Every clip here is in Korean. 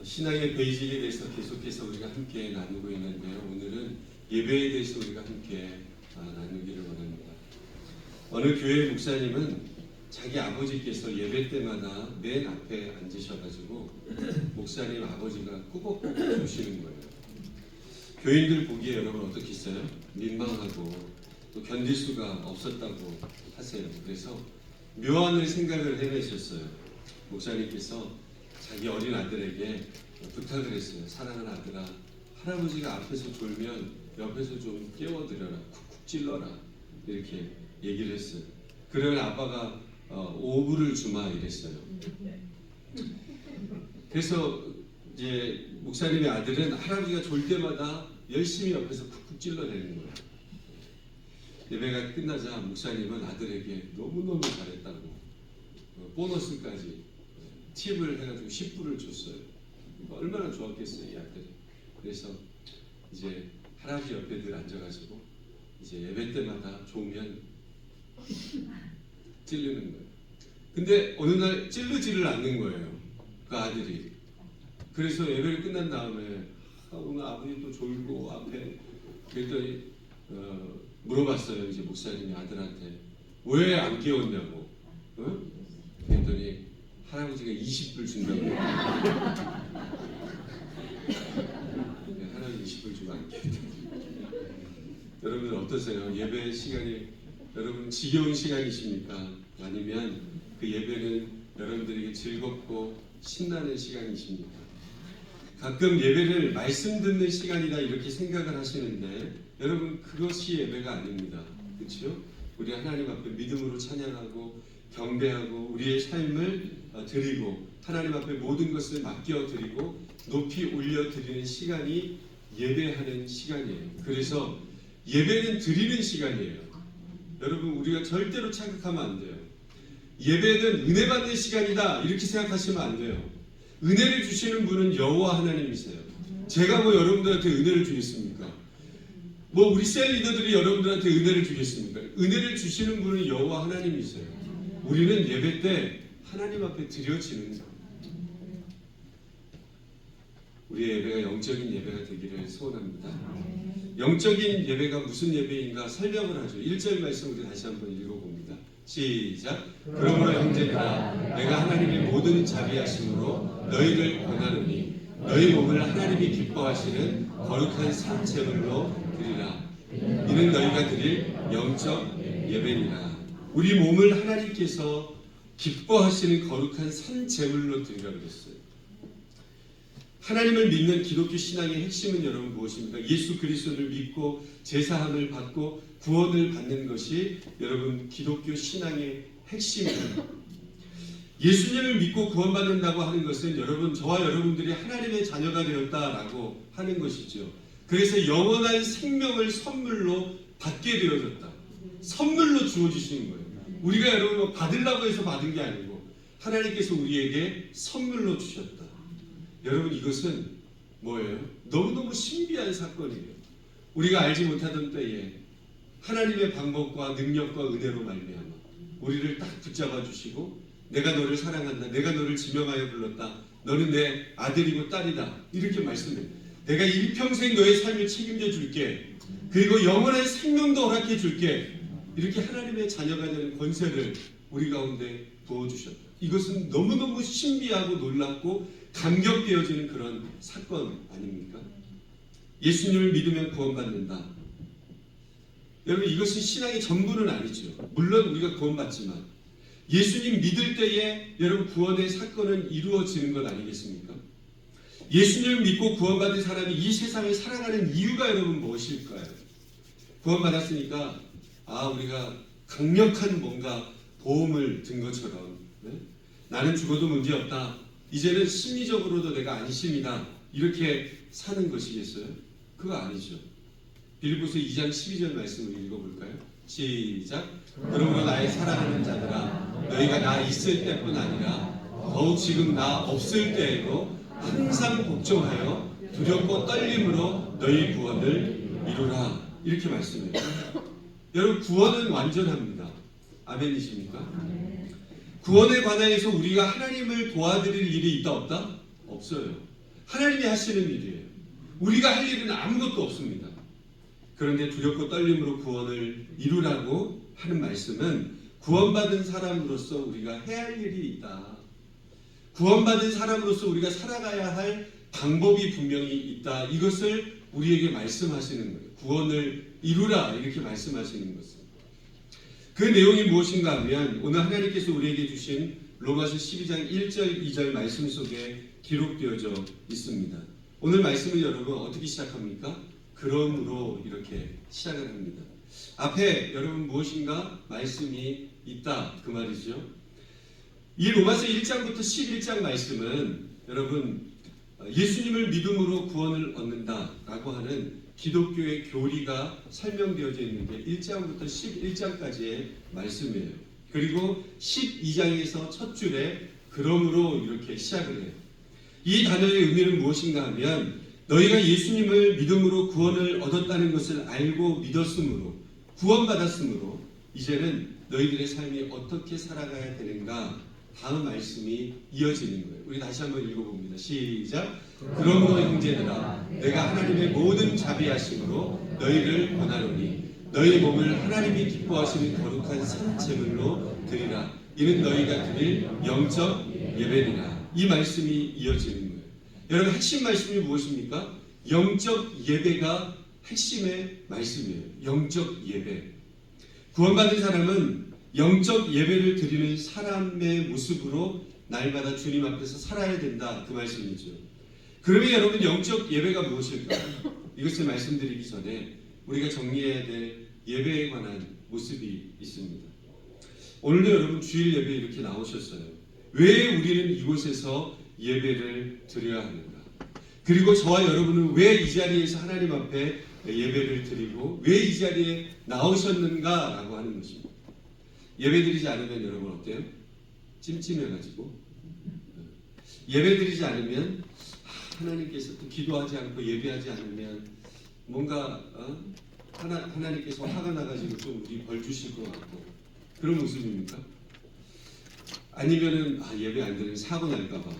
신앙의 베이직에 대해서 계속해서 우리가 함께 나누고 있는데요. 오늘은 예배에 대해서 우리가 함께 나누기를 원합니다. 어느 교회 목사님은 자기 아버지께서 예배 때마다 맨 앞에 앉으셔가지고 목사님 아버지가 꾸벅꾸벅 보시는 거예요. 교인들 보기에 여러분 어떻겠어요? 민망하고 또 견딜 수가 없었다고 하세요. 그래서 묘한 생각을 해내셨어요. 목사님께서 자기 어린 아들에게 부탁을 했어요. 사랑하는 아들아, 할아버지가 앞에서 졸면 옆에서 좀 깨워드려라. 쿡쿡 찔러라. 이렇게 얘기를 했어요. 그러면 아빠가 오불을 주마 이랬어요. 그래서 이제 목사님의 아들은 할아버지가 졸 때마다 열심히 옆에서 쿡쿡 찔러내는 거예요. 예배가 끝나자 목사님은 아들에게 너무너무 잘했다고 보너스까지 팁을 해가지고 10불을 줬어요. 얼마나 좋았겠어요, 이 아들이. 그래서 이제 할아버지 옆에 늘 앉아가지고 이제 예배 때마다 좋으면 찌르는 거예요. 근데 어느 날 찌르지를 않는 거예요, 그 아들이. 그래서 예배를 끝난 다음에 오늘 아버지 또 졸고 앞에 그랬더니 물어봤어요. 이제 목사님이 아들한테 왜 안 깨웠냐고. 그랬더니 할아버지가 20불 준다고. 할아버지 20불 주면 안 깨웠다. 여러분 어떠세요? 예배 시간이 여러분 지겨운 시간이십니까? 아니면 그 예배는 여러분들에게 즐겁고 신나는 시간이십니까? 가끔 예배를 말씀 듣는 시간이다 이렇게 생각을 하시는데 여러분 그것이 예배가 아닙니다. 그렇죠? 우리 하나님 앞에 믿음으로 찬양하고 경배하고 우리의 삶을 드리고 하나님 앞에 모든 것을 맡겨드리고 높이 올려드리는 시간이 예배하는 시간이에요. 그래서 예배는 드리는 시간이에요. 여러분 우리가 절대로 착각하면 안 돼요. 예배는 은혜 받는 시간이다 이렇게 생각하시면 안 돼요. 은혜를 주시는 분은 여호와 하나님이세요. 제가 뭐 여러분들한테 은혜를 주겠습니까? 뭐 우리 셀 리더들이 여러분들한테 은혜를 주겠습니까? 은혜를 주시는 분은 여호와 하나님이세요. 우리는 예배 때 하나님 앞에 드려지는 거예요. 우리의 예배가 영적인 예배가 되기를 소원합니다. 영적인 예배가 무슨 예배인가 설명을 하죠. 1절 말씀 우리 다시 한번 읽어봅니다. 시작. 그러므로 형제들아 내가 하나님의 모든 자비하심으로 너희를 권하노니 너희 몸을 하나님이 기뻐하시는 거룩한 산제물로 드리라. 이는 너희가 드릴 영적 예배니라. 우리 몸을 하나님께서 기뻐하시는 거룩한 산제물로 드리라 그랬어요. 하나님을 믿는 기독교 신앙의 핵심은 여러분 무엇입니까? 예수 그리스도를 믿고 제사함을 받고 구원을 받는 것이 여러분 기독교 신앙의 핵심입니다. 예수님을 믿고 구원받는다고 하는 것은 여러분 저와 여러분들이 하나님의 자녀가 되었다라고 하는 것이죠. 그래서 영원한 생명을 선물로 받게 되어졌다. 선물로 주어지시는 거예요. 우리가 여러분 받으려고 해서 받은 게 아니고 하나님께서 우리에게 선물로 주셨다. 여러분 이것은 뭐예요? 너무너무 신비한 사건이에요. 우리가 알지 못하던 때에 하나님의 방법과 능력과 은혜로 말미암아 우리를 딱 붙잡아 주시고 내가 너를 사랑한다. 내가 너를 지명하여 불렀다. 너는 내 아들이고 딸이다. 이렇게 말씀해요. 내가 일평생 너의 삶을 책임져 줄게. 그리고 영원한 생명도 허락해 줄게. 이렇게 하나님의 자녀가 되는 권세를 우리 가운데 부어주셨다. 이것은 너무너무 신비하고 놀랍고 감격되어지는 그런 사건 아닙니까? 예수님을 믿으면 구원받는다. 여러분 이것은 신앙의 전부는 아니죠. 물론 우리가 구원받지만 예수님 믿을 때에 여러분 구원의 사건은 이루어지는 것 아니겠습니까? 예수님을 믿고 구원받은 사람이 이 세상을 살아가는 이유가 여러분 무엇일까요? 구원받았으니까 우리가 강력한 뭔가 보험을 든 것처럼 나는 죽어도 문제없다. 이제는 심리적으로도 내가 안심이다. 이렇게 사는 것이겠어요? 그거 아니죠. 빌립보서 2장 12절 말씀을 읽어볼까요? 시작. 그러므로 나의 사랑하는 자들아 너희가 나 있을 때뿐 아니라 더욱 지금 나 없을 때에도 항상 복종하여 두렵고 떨림으로 너희 구원을 이루라. 이렇게 말씀해요. 여러분 구원은 완전합니다. 아멘이십니까? 구원에 관하여서 우리가 하나님을 도와드릴 일이 있다 없다? 없어요. 하나님이 하시는 일이에요. 우리가 할 일은 아무것도 없습니다. 그런데 두렵고 떨림으로 구원을 이루라고 하는 말씀은 구원받은 사람으로서 우리가 해야 할 일이 있다. 구원받은 사람으로서 우리가 살아가야 할 방법이 분명히 있다. 이것을 우리에게 말씀하시는 거예요. 구원을 이루라 이렇게 말씀하시는 것은. 그 내용이 무엇인가 하면 오늘 하나님께서 우리에게 주신 로마서 12장 1절 2절 말씀 속에 기록되어져 있습니다. 오늘 말씀을 여러분 어떻게 시작합니까? 그러므로 이렇게 시작을 합니다. 앞에 여러분 무엇인가 말씀이 있다 그 말이죠. 이 로마서 1장부터 11장 말씀은 여러분 예수님을 믿음으로 구원을 얻는다라고 하는 기독교의 교리가 설명되어져 있는 게 1장부터 11장까지의 말씀이에요. 그리고 12장에서 첫 줄에 그러므로 이렇게 시작을 해요. 이 단어의 의미는 무엇인가 하면 너희가 예수님을 믿음으로 구원을 얻었다는 것을 알고 믿었으므로 구원받았으므로 이제는 너희들의 삶이 어떻게 살아가야 되는가 다음 말씀이 이어지는 거예요. 우리 다시 한번 읽어봅니다. 시작. 그러므로 형제들아 내가 하나님의 모든 자비하심으로 너희를 권하노니 너희 몸을 하나님이 기뻐하시는 거룩한 산제물로 드리라. 이는 너희가 드릴 영적 예배니라. 이 말씀이 이어지는 거예요. 여러분 핵심 말씀이 무엇입니까? 영적 예배가 핵심의 말씀이에요. 영적 예배. 구원받은 사람은 영적 예배를 드리는 사람의 모습으로 날마다 주님 앞에서 살아야 된다 그 말씀이죠. 그러면 여러분 영적 예배가 무엇일까요? 이것을 말씀드리기 전에 우리가 정리해야 될 예배에 관한 모습이 있습니다. 오늘도 여러분 주일 예배 이렇게 나오셨어요. 왜 우리는 이곳에서 예배를 드려야 하는가? 그리고 저와 여러분은 왜 이 자리에서 하나님 앞에 예배를 드리고 왜 이 자리에 나오셨는가라고 하는 것입니다. 예배드리지 않으면 여러분 어때요? 찜찜해가지고 예배드리지 않으면 하나님께서 또 기도하지 않고 예배하지 않으면 뭔가 하나님께서 화가 나가지고 좀 우리 벌 주실 것 같고 그런 모습입니까? 아니면은 예배 안 드리면 사고 날까봐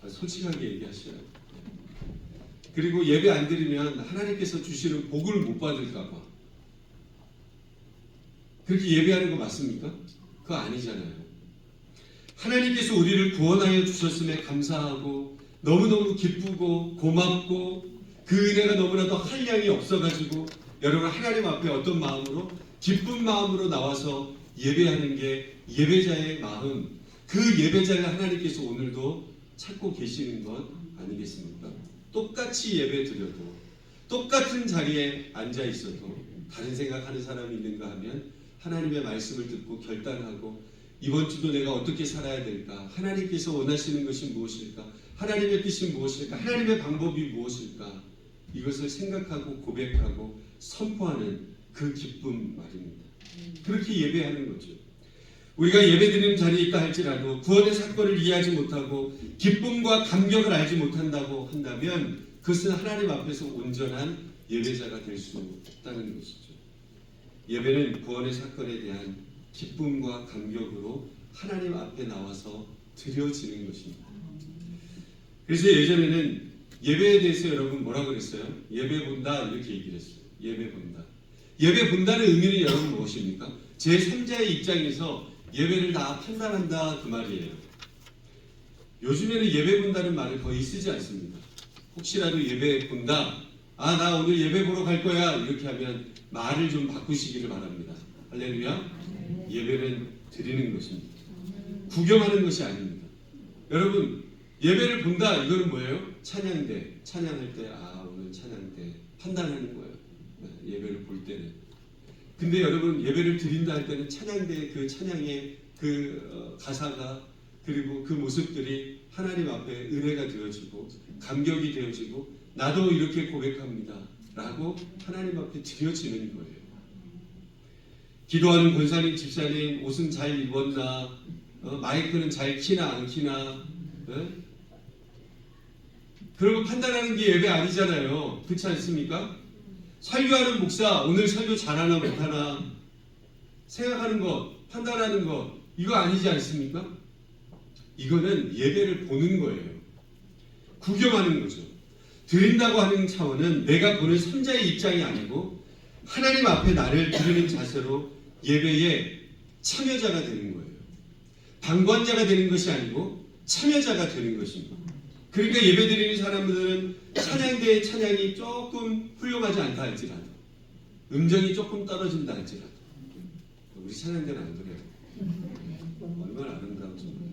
솔직하게 얘기하셔요. 그리고 예배 안 드리면 하나님께서 주시는 복을 못 받을까봐 그렇게 예배하는 거 맞습니까? 그거 아니잖아요. 하나님께서 우리를 구원하여 주셨음에 감사하고 너무너무 기쁘고 고맙고 그 은혜가 너무나도 한량이 없어가지고 여러분 하나님 앞에 어떤 마음으로 기쁜 마음으로 나와서 예배하는 게 예배자의 마음, 그 예배자를 하나님께서 오늘도 찾고 계시는 것 아니겠습니까? 똑같이 예배 드려도 똑같은 자리에 앉아 있어도 다른 생각하는 사람이 있는가 하면 하나님의 말씀을 듣고 결단하고 이번 주도 내가 어떻게 살아야 될까? 하나님께서 원하시는 것이 무엇일까? 하나님의 뜻이 무엇일까? 하나님의 방법이 무엇일까? 이것을 생각하고 고백하고 선포하는 그 기쁨 말입니다. 그렇게 예배하는 거죠. 우리가 예배드리는 자리에 있다 할지라도 구원의 사건을 이해하지 못하고 기쁨과 감격을 알지 못한다고 한다면 그것은 하나님 앞에서 온전한 예배자가 될 수 없다는 것이죠. 예배는 구원의 사건에 대한 기쁨과 감격으로 하나님 앞에 나와서 드려지는 것입니다. 그래서 예전에는 예배에 대해서 여러분 뭐라 그랬어요? 예배 본다 이렇게 얘기를 했어요. 예배 본다. 예배 본다는 의미는 여러분 무엇입니까? 제3자의 입장에서 예배를 다 판단한다 그 말이에요. 요즘에는 예배 본다는 말을 거의 쓰지 않습니다. 혹시라도 예배 본다. 나 오늘 예배 보러 갈 거야. 이렇게 하면 말을 좀 바꾸시기를 바랍니다. 할렐루야. 예배는 드리는 것입니다. 구경하는 것이 아닙니다. 여러분 예배를 본다 이거는 뭐예요? 찬양대. 찬양할 때 오늘 찬양대 판단하는 거예요. 예배를 볼 때는. 근데 여러분 예배를 드린다 할 때는 찬양대 그 찬양의 그 가사가 그리고 그 모습들이 하나님 앞에 은혜가 되어지고 감격이 되어지고 나도 이렇게 고백합니다 라고 하나님 앞에 드려지는 거예요. 기도하는 권사님 집사님 옷은 잘 입었나 마이크는 잘 키나 안 키나 그런 거 판단하는 게 예배 아니잖아요. 그렇지 않습니까? 설교하는 목사 오늘 설교 잘하나 못하나 생각하는 것 판단하는 것 이거 아니지 않습니까? 이거는 예배를 보는 거예요. 구경하는 거죠. 드린다고 하는 차원은 내가 보는 선자의 입장이 아니고 하나님 앞에 나를 드리는 자세로 예배에 참여자가 되는 거예요. 방관자가 되는 것이 아니고 참여자가 되는 것입니다. 그러니까 예배 드리는 사람들은 찬양대의 찬양이 조금 훌륭하지 않다 할지라도, 음정이 조금 떨어진다 할지라도, 우리 찬양대는 안 그래요. 얼마나 아름다운지 몰라요.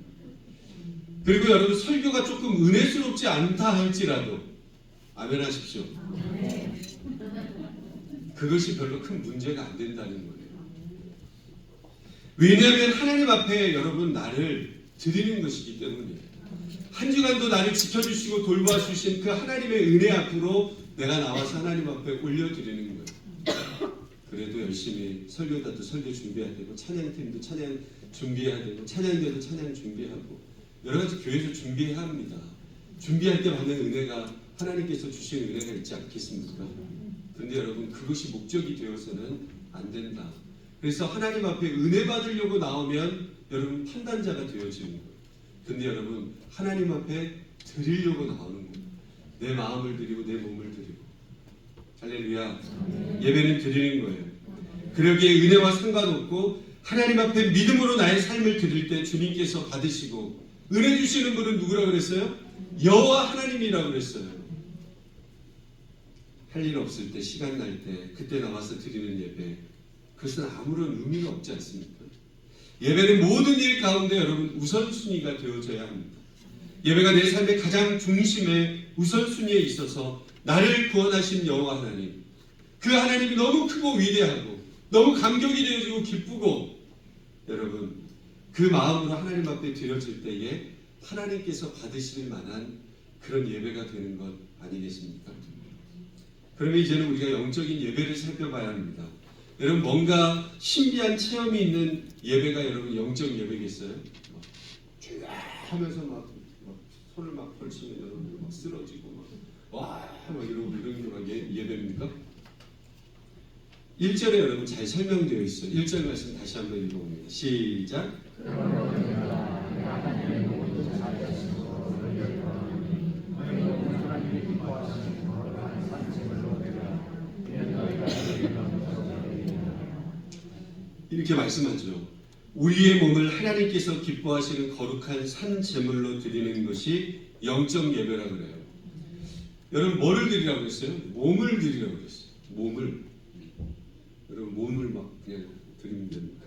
그리고 여러분, 설교가 조금 은혜스럽지 않다 할지라도 아멘 하십시오. 그것이 별로 큰 문제가 안 된다는 거예요. 왜냐하면 하나님 앞에 여러분 나를 드리는 것이기 때문이에요. 한 주간도 나를 지켜주시고 돌봐주신 그 하나님의 은혜 앞으로 내가 나와서 하나님 앞에 올려드리는 거예요. 그래도 열심히 설교자도 설교 준비해야 되고, 찬양팀도 찬양 준비해야 되고, 찬양대도 찬양 준비하고, 여러 가지 교회에서 준비해야 합니다. 준비할 때 받는 은혜가 하나님께서 주신 은혜가 있지 않겠습니까? 그런데 여러분, 그것이 목적이 되어서는 안 된다. 그래서 하나님 앞에 은혜 받으려고 나오면 여러분 판단자가 되어지는 거예요. 근데 여러분, 하나님 앞에 드리려고 나오는 거예요. 내 마음을 드리고 내 몸을 드리고. 할렐루야. 예배는 드리는 거예요. 그러기에 은혜와 상관없고 하나님 앞에 믿음으로 나의 삶을 드릴 때 주님께서 받으시고, 은혜 주시는 분은 누구라고 그랬어요? 여호와 하나님이라고 그랬어요. 할 일 없을 때, 시간 날 때 그때 나와서 드리는 예배, 그것은 아무런 의미가 없지 않습니까? 예배는 모든 일 가운데 여러분 우선순위가 되어져야 합니다. 예배가 내 삶의 가장 중심의 우선순위에 있어서 나를 구원하신 여호와 하나님, 그 하나님이 너무 크고 위대하고 너무 감격이 되어지고 기쁘고, 여러분 그 마음으로 하나님 앞에 드려질 때에 하나님께서 받으실 만한 그런 예배가 되는 것 아니겠습니까? 그러면 이제는 우리가 영적인 예배를 살펴봐야 합니다. 여러분, 뭔가 신비한 체험이 있는 예배가 여러분 영적 예배겠어요? 쫙 하면서 막 손을 막 펼치면 여러분 막 쓰러지고 막 이러고 이런 게 막 예배입니까? 1절에 여러분 잘 설명되어 있어요. 1절 말씀 다시 한번 읽어봅니다. 시작. 이렇게 말씀하죠. 우리의 몸을 하나님께서 기뻐하시는 거룩한 산 제물로 드리는 것이 영적 예배라고 그래요. 여러분, 뭐를 드리라고 했어요? 몸을 드리라고 했어요. 몸을. 여러분, 몸을 막 그냥 드리면 됩니까?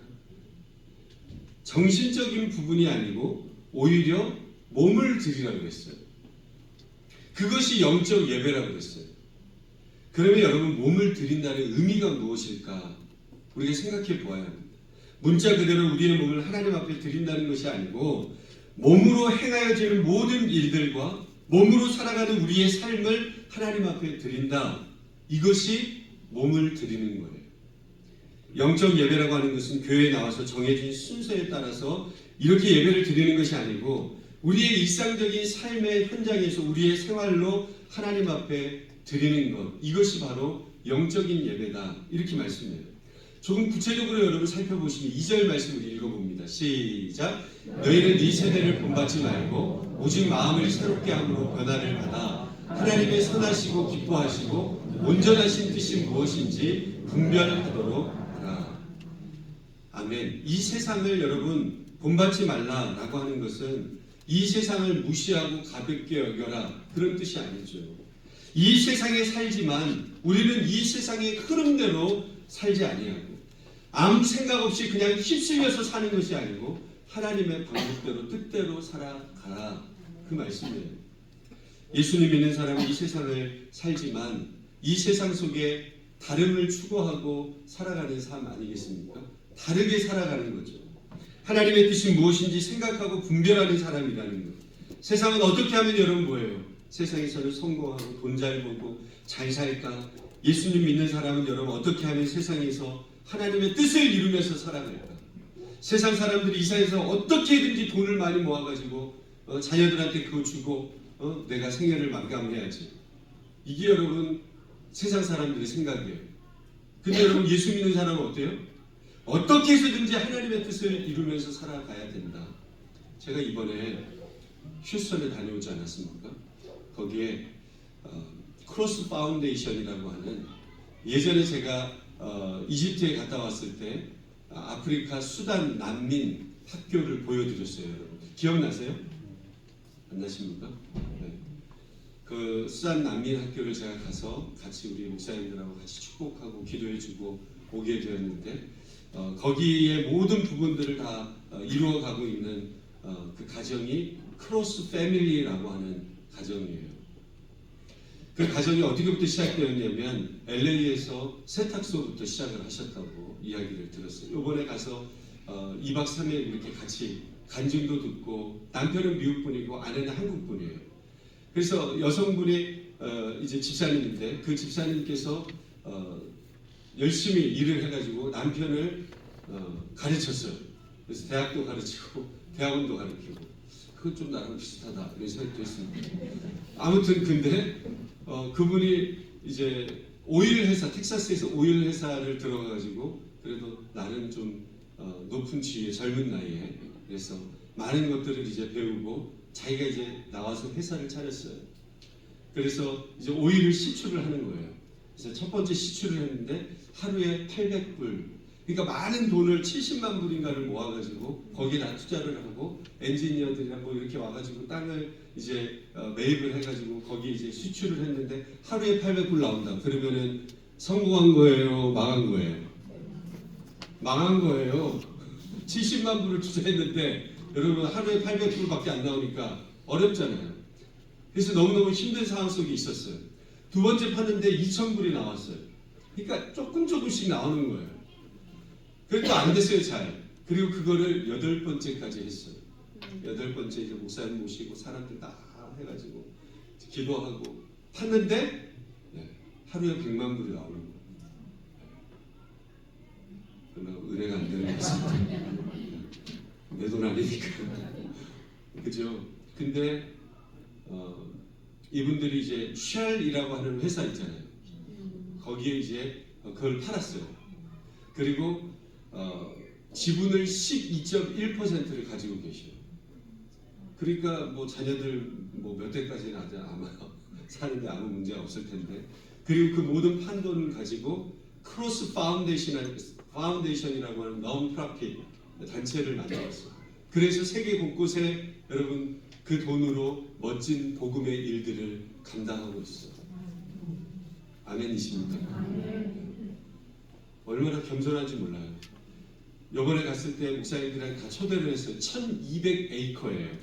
정신적인 부분이 아니고 오히려 몸을 드리라고 했어요. 그것이 영적 예배라고 했어요. 그러면 여러분, 몸을 드린다는 의미가 무엇일까? 우리가 생각해 보아야 합니다. 문자 그대로 우리의 몸을 하나님 앞에 드린다는 것이 아니고, 몸으로 행하여지는 모든 일들과 몸으로 살아가는 우리의 삶을 하나님 앞에 드린다. 이것이 몸을 드리는 거예요. 영적 예배라고 하는 것은 교회에 나와서 정해진 순서에 따라서 이렇게 예배를 드리는 것이 아니고, 우리의 일상적인 삶의 현장에서 우리의 생활로 하나님 앞에 드리는 것, 이것이 바로 영적인 예배다. 이렇게 말씀해요. 조금 구체적으로 여러분 살펴보시면 2절 말씀을 읽어봅니다. 시작. 너희는 네 세대를 본받지 말고 오직 마음을 새롭게 함으로 변화를 받아 하나님의 선하시고 기뻐하시고 온전하신 뜻이 무엇인지 분별하도록 하라. 아멘. 이 세상을 여러분 본받지 말라라고 하는 것은 이 세상을 무시하고 가볍게 여겨라, 그런 뜻이 아니죠. 이 세상에 살지만 우리는 이 세상의 흐름대로 살지 아니하고 아무 생각 없이 그냥 휩쓸려서 사는 것이 아니고 하나님의 방법대로 뜻대로 살아가라, 그 말씀이에요. 예수님 믿는 사람은 이 세상을 살지만 이 세상 속에 다름을 추구하고 살아가는 삶 아니겠습니까? 다르게 살아가는 거죠. 하나님의 뜻이 무엇인지 생각하고 분별하는 사람이라는 것. 세상은 어떻게 하면 여러분 뭐예요? 세상에서는 성공하고 돈 잘 벌고 잘 살까? 예수님 믿는 사람은 여러분 어떻게 하면 세상에서 하나님의 뜻을 이루면서 살아갈까? 세상 사람들이 이 세상에서 어떻게든지 돈을 많이 모아가지고 자녀들한테 그거 주고 내가 생애를 마감해야지. 이게 여러분 세상 사람들의 생각이에요. 근데 여러분 예수 믿는 사람은 어때요? 어떻게 해서든지 하나님의 뜻을 이루면서 살아가야 된다. 제가 이번에 휴스턴에 다녀오지 않았습니까? 거기에 크로스 파운데이션이라고 하는, 예전에 제가 이집트에 갔다 왔을 때 아프리카 수단 난민 학교를 보여드렸어요. 여러분 기억나세요? 안 나십니까? 네. 그 수단 난민 학교를 제가 가서 같이 우리 목사님들하고 같이 축복하고 기도해주고 오게 되었는데, 거기에 모든 부분들을 다 이루어가고 있는 그 가정이 크로스 패밀리라고 하는 가정이에요. 그 가정이 어디부터 시작되었냐면 LA에서 세탁소부터 시작을 하셨다고 이야기를 들었어요. 이번에 가서 2박 3일 이렇게 같이 간증도 듣고, 남편은 미국 분이고 아내는 한국 분이에요. 그래서 여성분이 이제 집사님인데, 그 집사님께서 열심히 일을 해가지고 남편을 가르쳤어요. 그래서 대학도 가르치고 대학원도 가르치고, 그건 좀 나랑 비슷하다 이런 생각도 했습니다. 아무튼 근데 그분이 이제 오일 회사, 텍사스에서 오일 회사를 들어가가지고, 그래도 나는 좀 높은 지위에 젊은 나이에, 그래서 많은 것들을 이제 배우고 자기가 이제 나와서 회사를 차렸어요. 그래서 이제 오일을 시추를 하는 거예요. 그래서 첫 번째 시추를 했는데 하루에 800불, 그러니까 많은 돈을 70만 불인가를 모아가지고 거기다 투자를 하고, 엔지니어들이랑 뭐 이렇게 와가지고 땅을 이제 매입을 해가지고 거기 이제 수출을 했는데 하루에 800불 나온다. 그러면은 성공한 거예요, 망한 거예요? 망한 거예요. 70만 불을 투자했는데 여러분 하루에 800불밖에 안 나오니까 어렵잖아요. 그래서 너무너무 힘든 상황 속에 있었어요. 두 번째 파는데 2,000불이 나왔어요. 그러니까 조금씩 나오는 거예요. 그래도 안 됐어요, 잘. 그리고 그거를 8번째까지 했어요. 8번째 이제 목사님 모시고 사람들 다 해가지고 기도하고 팠는데 하루에 100만 불이 나오는 거예요. 그러나 은혜가 안 되는 것 같습니다. 내 돈 아니니까. 그죠? 근데 이분들이 이제 쉘이라고 하는 회사 있잖아요. 거기에 이제 그걸 팔았어요. 그리고 지분을 12.1%를 가지고 계셔요. 그러니까 뭐 자녀들 뭐 몇 대까지는 아마 사는데 아무 문제가 없을 텐데, 그리고 그 모든 판돈을 가지고 크로스 파운데이션이라고 하는 non-profit 단체를 만들었어요. 그래서 세계 곳곳에 여러분 그 돈으로 멋진 복음의 일들을 감당하고 있어요. 아멘이십니까? 얼마나 겸손한지 몰라요. 요번에 갔을 때 목사님들이랑 다 초대를 했어요. 1200에이커예요.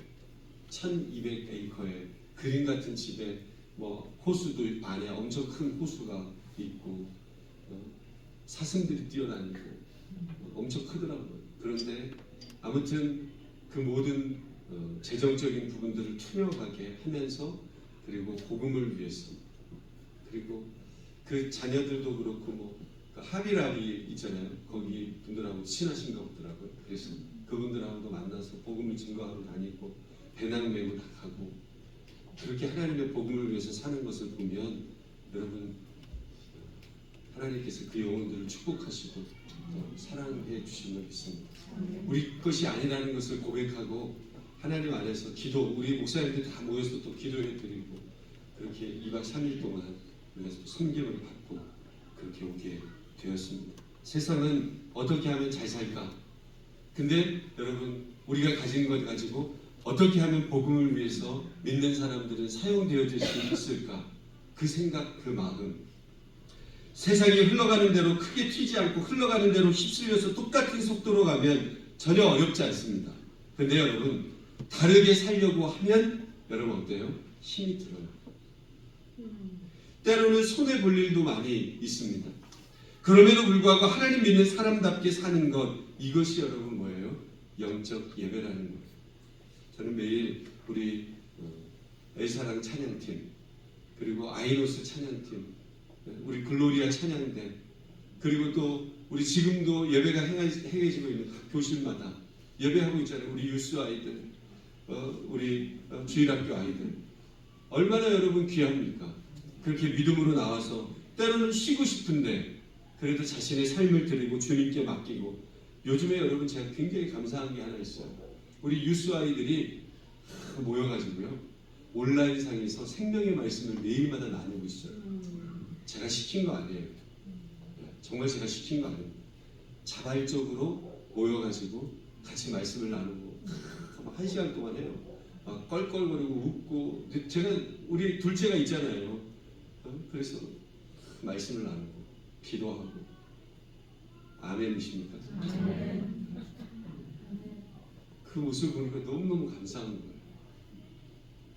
1200에이커에 그림 같은 집에 뭐 호수도 안에 엄청 큰 호수가 있고 사슴들이 뛰어다니고 엄청 크더라고요. 그런데 아무튼 그 모든 재정적인 부분들을 투명하게 하면서, 그리고 복음을 위해서, 그리고 그 자녀들도 그렇고 뭐 하비라비 있잖아요. 거기 분들하고 친하신가 보더라고요. 그래서 그분들하고도 만나서 복음을 증거하러 다니고 배낭 메고 다 가고, 그렇게 하나님의 복음을 위해서 사는 것을 보면 여러분 하나님께서 그 영혼들을 축복하시고 사랑해 주시는 믿습니다. 우리 것이 아니라는 것을 고백하고 하나님 안에서 기도, 우리 목사님들 다 모여서 또 기도해 드리고, 그렇게 2박 3일 동안 우리가 성경을 받고 그렇게 오게 되었습니다. 세상은 어떻게 하면 잘 살까? 근데 여러분 우리가 가진 것 가지고 어떻게 하면 복음을 위해서 믿는 사람들은 사용되어질 수 있을까? 그 생각, 그 마음. 세상이 흘러가는 대로 크게 튀지 않고 흘러가는 대로 휩쓸려서 똑같은 속도로 가면 전혀 어렵지 않습니다. 근데 여러분 다르게 살려고 하면 여러분 어때요? 힘이 들어요. 때로는 손해 볼 일도 많이 있습니다. 그럼에도 불구하고 하나님 믿는 사람답게 사는 것, 이것이 여러분 뭐예요? 영적 예배라는 거예요. 저는 매일 우리 엘사랑 찬양팀, 그리고 아이노스 찬양팀, 우리 글로리아 찬양대, 그리고 또 우리 지금도 예배가 행해지고 있는 각 교실마다 예배하고 있잖아요. 우리 유스 아이들, 우리 주일학교 아이들, 얼마나 여러분 귀합니까? 그렇게 믿음으로 나와서 때로는 쉬고 싶은데 그래도 자신의 삶을 드리고 주님께 맡기고. 요즘에 여러분 제가 굉장히 감사한 게 하나 있어요. 우리 유스 아이들이 모여가지고요, 온라인상에서 생명의 말씀을 매일마다 나누고 있어요. 제가 시킨 거 아니에요. 정말 제가 시킨 거 아니에요. 자발적으로 모여가지고 같이 말씀을 나누고 1시간 동안 해요. 막 껄껄거리고 웃고. 제가 우리 둘째가 있잖아요. 그래서 말씀을 나누고 기도하고. 아멘이십니까? 그 모습을 보니까 너무너무 감사한 거예요.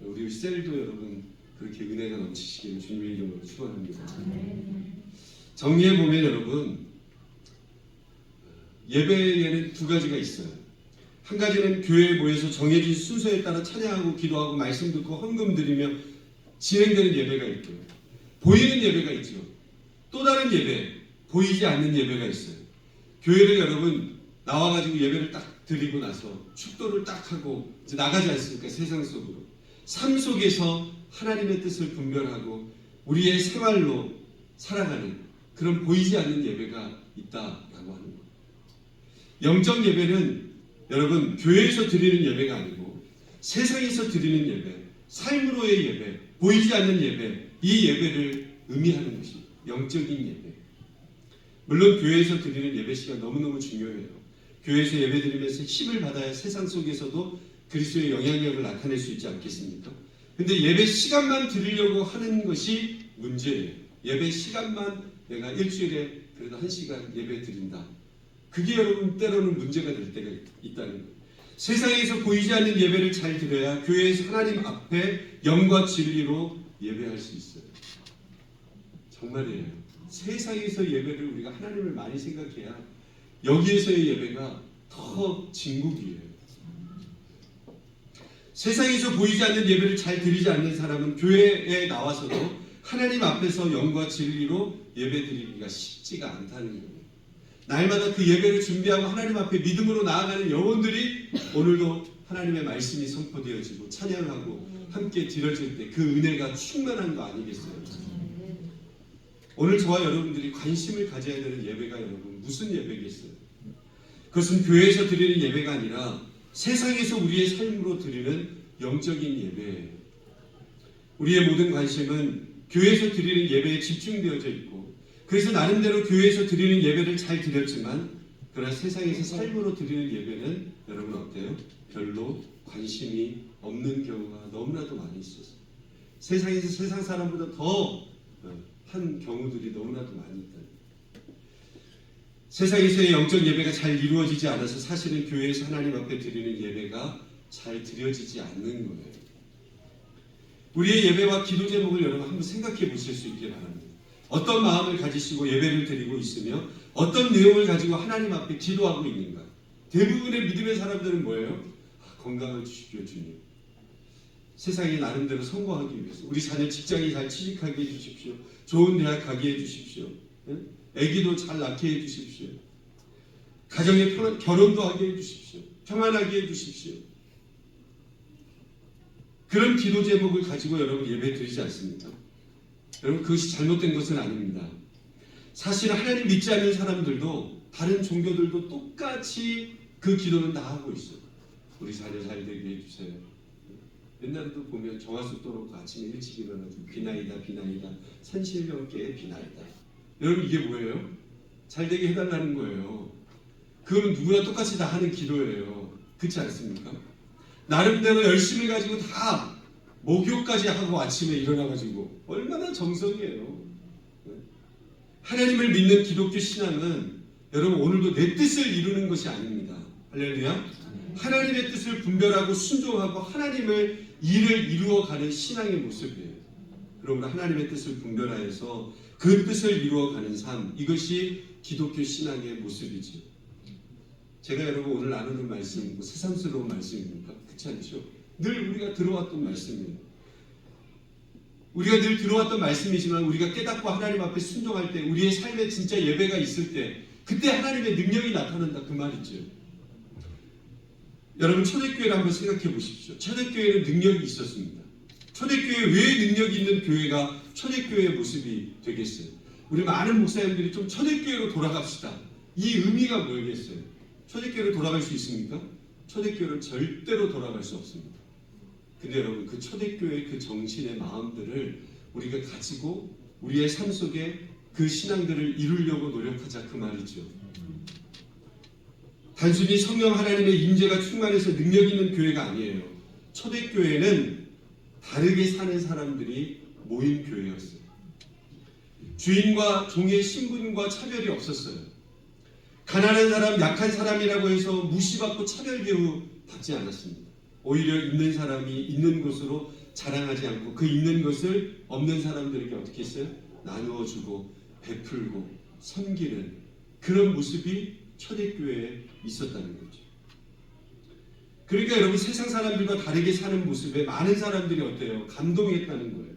우리 셀도 여러분 그렇게 은혜가 넘치시기를 주님의 이름으로 축원합니다. 정리해보면 여러분, 예배에는 두 가지가 있어요. 한 가지는 교회에 모여서 정해진 순서에 따라 찬양하고 기도하고 말씀 듣고 헌금 드리며 진행되는 예배가 있고요. 보이는 예배가 있죠. 또 다른 예배, 보이지 않는 예배가 있어요. 교회를 여러분 나와가지고 예배를 딱 드리고 나서 축도를 딱 하고 이제 나가지 않습니까? 세상 속으로. 삶 속에서 하나님의 뜻을 분별하고 우리의 생활로 살아가는 그런 보이지 않는 예배가 있다라고 하는 거예요. 영적 예배는 여러분 교회에서 드리는 예배가 아니고 세상에서 드리는 예배, 삶으로의 예배, 보이지 않는 예배, 이 예배를 의미하는 것이 영적인 예배. 물론 교회에서 드리는 예배 시간 너무너무 중요해요. 교회에서 예배 드리면서 힘을 받아야 세상 속에서도 그리스도의 영향력을 나타낼 수 있지 않겠습니까? 근데 예배 시간만 드리려고 하는 것이 문제예요. 예배 시간만 내가 일주일에 그래도 1시간 예배 드린다. 그게 여러분 때로는 문제가 될 때가 있다는 거예요. 세상에서 보이지 않는 예배를 잘 드려야 교회에서 하나님 앞에 영과 진리로 예배할 수 있어요. 정말이에요. 세상에서 예배를 우리가 하나님을 많이 생각해야 여기에서의 예배가 더 진국이에요. 세상에서 보이지 않는 예배를 잘 드리지 않는 사람은 교회에 나와서도 하나님 앞에서 영과 진리로 예배 드리기가 쉽지가 않다는 거예요. 날마다 그 예배를 준비하고 하나님 앞에 믿음으로 나아가는 영혼들이 오늘도 하나님의 말씀이 선포되어지고 찬양하고 함께 드려질 때 그 은혜가 충만한 거 아니겠어요? 오늘 저와 여러분들이 관심을 가져야 되는 예배가 여러분 무슨 예배겠어요? 그것은 교회에서 드리는 예배가 아니라 세상에서 우리의 삶으로 드리는 영적인 예배예요. 우리의 모든 관심은 교회에서 드리는 예배에 집중되어져 있고 그래서 나름대로 교회에서 드리는 예배를 잘 드렸지만 그러나 세상에서 삶으로 드리는 예배는 여러분 어때요? 별로 관심이 없는 경우가 너무나도 많이 있어서 세상에서 세상 사람보다 더 한 경우들이 너무나도 많이 있다. 세상에서의 영적 예배가 잘 이루어지지 않아서 사실은 교회에서 하나님 앞에 드리는 예배가 잘 드려지지 않는 거예요. 우리의 예배와 기도 제목을 여러분 한번 생각해 보실 수 있게 바랍니다. 어떤 마음을 가지시고 예배를 드리고 있으며 어떤 내용을 가지고 하나님 앞에 기도하고 있는가? 대부분의 믿음의 사람들은 뭐예요? 건강을 주십시오 주님. 세상에 나름대로 성공하기 위해서 우리 자녀 직장이 잘 취직하게 해주십시오. 좋은 대학 가게 해주십시오. 아기도 잘 낳게 해주십시오. 가정의 편안, 결혼도 하게 해주십시오. 평안하게 해주십시오. 그런 기도 제목을 가지고 여러분 예배 드리지 않습니까? 여러분 그것이 잘못된 것은 아닙니다. 사실 하나님 믿지 않는 사람들도 다른 종교들도 똑같이 그 기도는 다 하고 있어요. 우리 자녀 잘 되게 해주세요. 옛날에도 보면 정화숙도 놓고 아침에 일찍 일어나서 비나이다 비나이다 산신령께 비나이다. 여러분 이게 뭐예요? 잘 되게 해달라는 거예요. 그거는 누구나 똑같이 다 하는 기도예요. 그렇지 않습니까? 나름대로 열심히 가지고 다 목욕까지 하고 아침에 일어나가지고 얼마나 정성이에요. 하나님을 믿는 기독교 신앙은 여러분 오늘도 내 뜻을 이루는 것이 아닙니다. 할렐루야. 하나님의 뜻을 분별하고 순종하고 하나님의 일을 이루어가는 신앙의 모습이에요. 그러므로 하나님의 뜻을 분별하여서 그 뜻을 이루어가는 삶, 이것이 기독교 신앙의 모습이죠. 제가 여러분 오늘 나누는 말씀 새삼스러운 말씀입니까? 그렇지 않죠? 늘 우리가 들어왔던 말씀이에요. 우리가 늘 들어왔던 말씀이지만 우리가 깨닫고 하나님 앞에 순종할 때 우리의 삶에 진짜 예배가 있을 때 그때 하나님의 능력이 나타난다 그 말이죠. 여러분 초대교회를 한번 생각해 보십시오. 초대교회는 능력이 있었습니다. 초대교회에 왜 능력이 있는 교회가 초대교회의 모습이 되겠어요? 우리 많은 목사님들이 좀 초대교회로 돌아갑시다. 이 의미가 뭐겠어요? 초대교회로 돌아갈 수 있습니까? 초대교회로 절대로 돌아갈 수 없습니다. 근데 여러분 그 초대교회의 그 정신의 마음들을 우리가 가지고 우리의 삶 속에 그 신앙들을 이루려고 노력하자 그 말이죠. 단순히 성령 하나님의 임재가 충만해서 능력 있는 교회가 아니에요. 초대교회는 다르게 사는 사람들이 모인 교회였어요. 주인과 종의 신분과 차별이 없었어요. 가난한 사람, 약한 사람이라고 해서 무시받고 차별 대우 받지 않았습니다. 오히려 있는 사람이 있는 것으로 자랑하지 않고 그 있는 것을 없는 사람들에게 어떻게 했어요? 나누어 주고 베풀고 섬기는 그런 모습이 초대교회에 있었다는 거죠. 그러니까 여러분 세상 사람들과 다르게 사는 모습에 많은 사람들이 어때요? 감동했다는 거예요.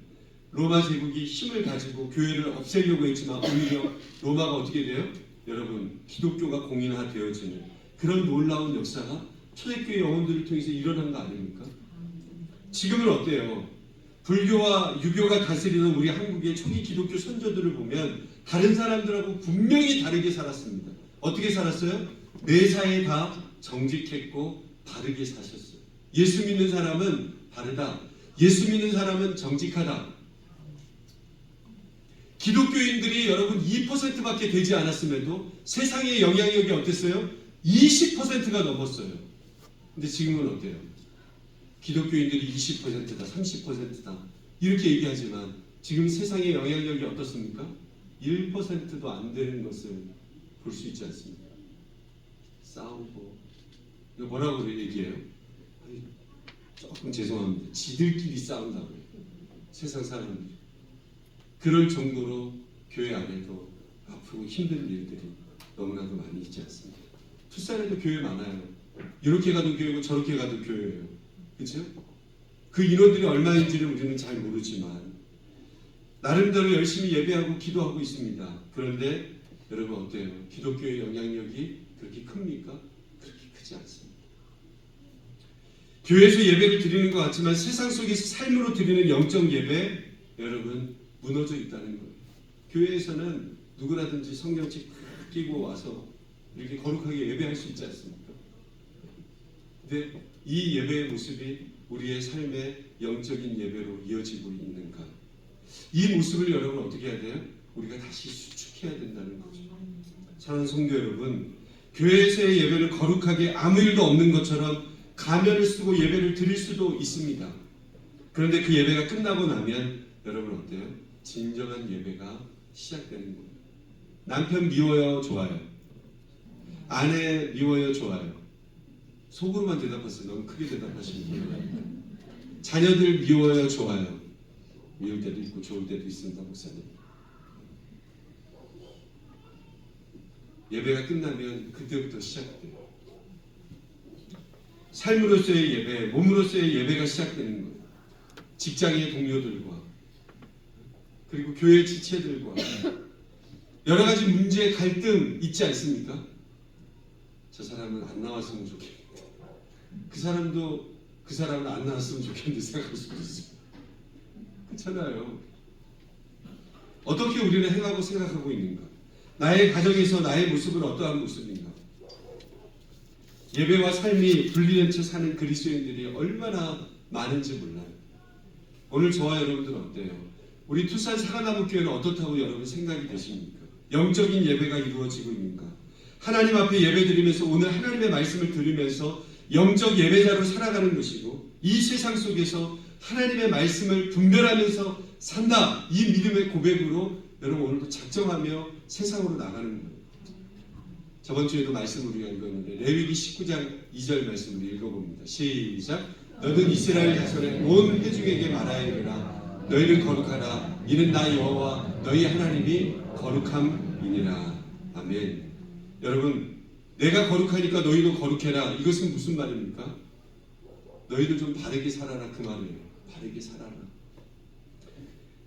로마 제국이 힘을 가지고 교회를 없애려고 했지만 오히려 로마가 어떻게 돼요? 여러분 기독교가 공인화되어지는 그런 놀라운 역사가 초대교회 영혼들을 통해서 일어난 거 아닙니까? 지금은 어때요? 불교와 유교가 다스리는 우리 한국의 초기 기독교 선조들을 보면 다른 사람들하고 분명히 다르게 살았습니다. 어떻게 살았어요? 매사에 다 정직했고 바르게 사셨어요. 예수 믿는 사람은 바르다. 예수 믿는 사람은 정직하다. 기독교인들이 여러분 2%밖에 되지 않았음에도 세상의 영향력이 어땠어요? 20%가 넘었어요. 근데 지금은 어때요? 기독교인들이 20%다, 30%다 이렇게 얘기하지만 지금 세상의 영향력이 어떻습니까? 1%도 안 되는 것을 볼 수 있지 않습니까? 싸우고 이거 뭐라고 얘기해요? 아니, 조금 죄송합니다. 지들끼리 싸운다고요. 세상 사람들이. 그럴 정도로 교회 안에도 아프고 힘든 일들이 너무나도 많이 있지 않습니까? 투싼에도 교회 많아요. 이렇게 가도 교회고 저렇게 가도 교회예요. 그렇죠? 그 인원들이 얼마인지를 우리는 잘 모르지만 나름대로 열심히 예배하고 기도하고 있습니다. 그런데 여러분 어때요? 기독교의 영향력이 그렇게 큽니까? 그렇게 크지 않습니다. 교회에서 예배를 드리는 것 같지만 세상 속에서 삶으로 드리는 영적 예배 여러분 무너져 있다는 거예요. 교회에서는 누구라든지 성경책 끼고 와서 이렇게 거룩하게 예배할 수 있지 않습니까? 근데 이 예배의 모습이 우리의 삶의 영적인 예배로 이어지고 있는가? 이 모습을 여러분 어떻게 해야 돼요? 우리가 다시 수축해야 된다는 거죠. 사랑하는 성도 여러분, 교회에서의 예배를 거룩하게 아무 일도 없는 것처럼 가면을 쓰고 예배를 드릴 수도 있습니다. 그런데 그 예배가 끝나고 나면 여러분 어때요? 진정한 예배가 시작되는 거예요. 남편 미워요? 좋아요? 아내 미워요? 좋아요? 속으로만 대답하세요. 너무 크게 대답하시면 돼요. 자녀들 미워요? 좋아요? 미울 때도 있고 좋을 때도 있습니다. 목사님. 예배가 끝나면 그때부터 시작돼요. 삶으로서의 예배, 몸으로서의 예배가 시작되는 거예요. 직장의 동료들과 그리고 교회 지체들과 여러 가지 문제, 갈등 있지 않습니까? 저 사람은 안 나왔으면 좋겠는데 그 사람은 안 나왔으면 좋겠는데 생각할 수도 있어요. 그렇잖아요. 어떻게 우리는 행하고 생각하고 있는가? 나의 가정에서 나의 모습은 어떠한 모습인가? 예배와 삶이 분리된 채 사는 그리스도인들이 얼마나 많은지 몰라요. 오늘 저와 여러분들은 어때요? 우리 투싼 사과나무 교회는 어떻다고 여러분 생각이 되십니까? 영적인 예배가 이루어지고 있는가? 하나님 앞에 예배드리면서 오늘 하나님의 말씀을 들으면서 영적 예배자로 살아가는 것이고 이 세상 속에서 하나님의 말씀을 분별하면서 산다. 이 믿음의 고백으로 여러분 오늘도 작정하며 세상으로 나가는 거예요. 저번 주에도 말씀을 우리가 읽었는데 레위기 19장 2절 말씀을 읽어봅니다. 시작. 너는 이스라엘 자손의 온 회중에게 말하여 이르라. 너희는 거룩하라. 이는 나 여호와 너희 하나님이 거룩함이니라. 아멘. 여러분 내가 거룩하니까 너희도 거룩해라. 이것은 무슨 말입니까? 너희들 좀 바르게 살아라 그 말이에요. 바르게 살아라.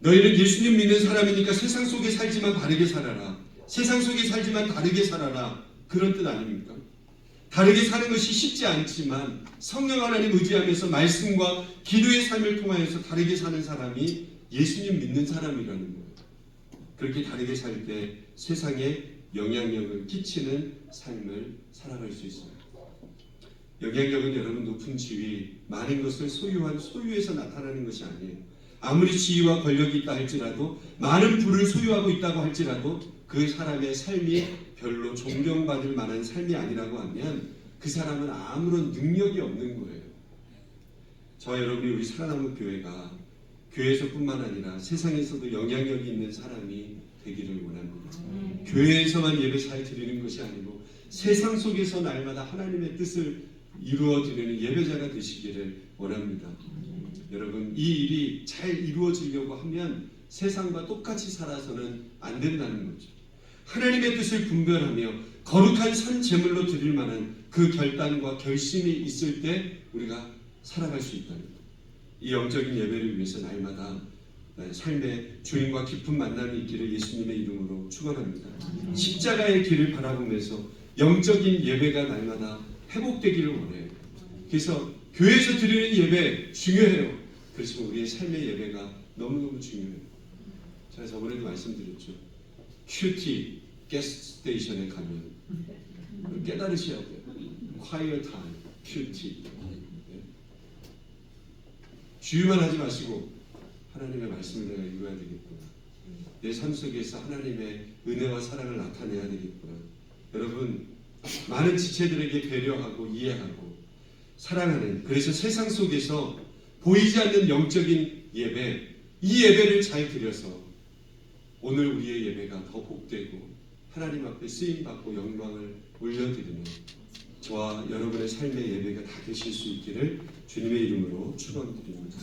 너희는 예수님 믿는 사람이니까 세상 속에 살지만 바르게 살아라. 세상 속에 살지만 다르게 살아라. 그런 뜻 아닙니까? 다르게 사는 것이 쉽지 않지만 성령 하나님 의지하면서 말씀과 기도의 삶을 통하여서 다르게 사는 사람이 예수님 믿는 사람이라는 거예요. 그렇게 다르게 살 때 세상에 영향력을 끼치는 삶을 살아갈 수 있어요. 영향력은 여러분 높은 지위, 많은 것을 소유한 소유에서 나타나는 것이 아니에요. 아무리 지위와 권력이 있다 할지라도, 많은 부를 소유하고 있다고 할지라도 그 사람의 삶이 별로 존경받을 만한 삶이 아니라고 하면 그 사람은 아무런 능력이 없는 거예요. 저와 여러분이 우리 살아남은 교회가 교회에서뿐만 아니라 세상에서도 영향력이 있는 사람이 되기를 원합니다. 교회에서만 예배 잘 드리는 것이 아니고 세상 속에서 날마다 하나님의 뜻을 이루어 드리는 예배자가 되시기를 원합니다. 여러분, 이 일이 잘 이루어지려고 하면 세상과 똑같이 살아서는 안 된다는 거죠. 하나님의 뜻을 분별하며 거룩한 산 제물로 드릴 만한 그 결단과 결심이 있을 때 우리가 살아갈 수 있다는 것. 이 영적인 예배를 위해서 날마다 삶의 주님과 깊은 만남이 있기를 예수님의 이름으로 축원합니다. 십자가의 길을 바라보면서 영적인 예배가 날마다 회복되기를 원해요. 그래서 교회에서 드리는 예배 중요해요. 그렇지만 우리의 삶의 예배가 너무너무 중요해요. 제가 저번에도 말씀드렸죠. 큐티 가스스테이션에 가면 깨달으셔야 돼요. quiet time, 큐티. 주의만 하지 마시고 하나님의 말씀을 내가 읽어야 되겠구나. 내 삶 속에서 하나님의 은혜와 사랑을 나타내야 되겠구나. 여러분, 많은 지체들에게 배려하고 이해하고 사랑하는, 그래서 세상 속에서 보이지 않는 영적인 예배, 이 예배를 잘 드려서 오늘 우리의 예배가 더 복되고 하나님 앞에 쓰임받고 영광을 올려드리는 저와 여러분의 삶의 예배가 다 되실 수 있기를 주님의 이름으로 축원드립니다.